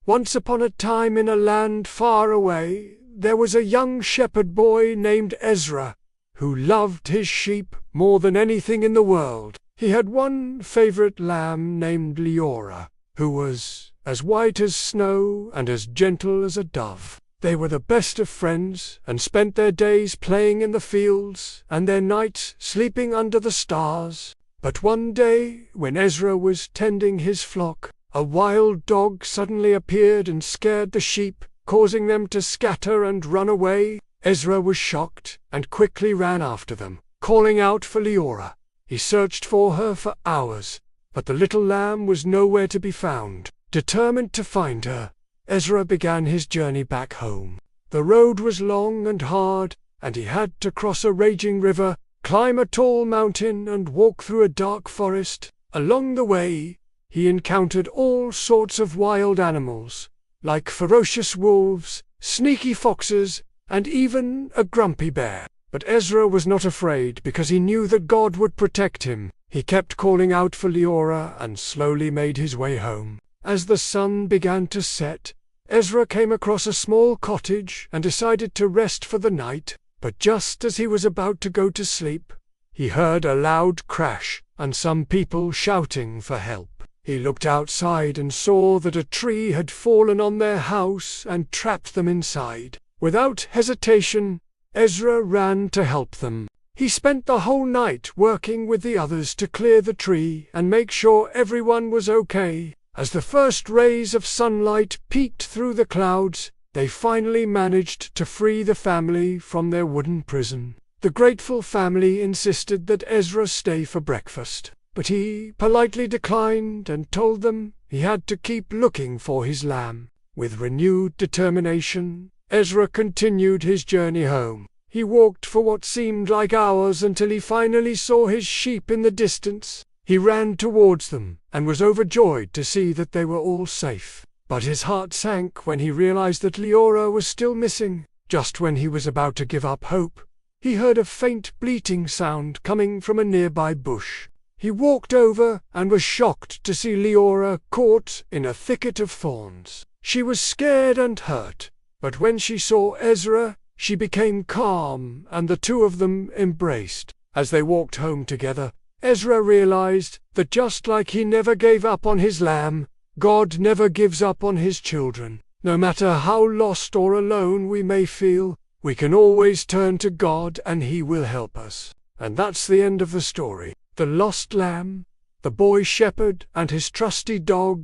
Once upon a time in a land far away, there was a young shepherd boy named Ezra, who loved his sheep more than anything in the world. He had one favorite lamb named Leora, who was as white as snow and as gentle as a dove. They were the best of friends and spent their days playing in the fields and their nights sleeping under the stars. But one day, when Ezra was tending his flock, a wild dog suddenly appeared and scared the sheep, causing them to scatter and run away. Ezra was shocked and quickly ran after them, calling out for Leora. He searched for her for hours, but the little lamb was nowhere to be found. Determined to find her, Ezra began his journey back home. The road was long and hard, and he had to cross a raging river, climb a tall mountain, and walk through a dark forest. Along the way, he encountered all sorts of wild animals, like ferocious wolves, sneaky foxes, and even a grumpy bear. But Ezra was not afraid because he knew that God would protect him. He kept calling out for Leora and slowly made his way home. As the sun began to set, Ezra came across a small cottage and decided to rest for the night. But just as he was about to go to sleep, he heard a loud crash and some people shouting for help. He looked outside and saw that a tree had fallen on their house and trapped them inside. Without hesitation, Ezra ran to help them. He spent the whole night working with the others to clear the tree and make sure everyone was okay. As the first rays of sunlight peeked through the clouds, they finally managed to free the family from their wooden prison. The grateful family insisted that Ezra stay for breakfast, but he politely declined and told them he had to keep looking for his lamb. With renewed determination, Ezra continued his journey home. He walked for what seemed like hours until he finally saw his sheep in the distance. He ran towards them and was overjoyed to see that they were all safe. But his heart sank when he realized that Leora was still missing. Just when he was about to give up hope, he heard a faint bleating sound coming from a nearby bush. He walked over and was shocked to see Leora caught in a thicket of thorns. She was scared and hurt, but when she saw Ezra, she became calm and the two of them embraced. As they walked home together, Ezra realized that just like he never gave up on his lamb, God never gives up on his children. No matter how lost or alone we may feel, we can always turn to God and He will help us. And that's the end of the story. The lost lamb, the boy shepherd, and his trusty dog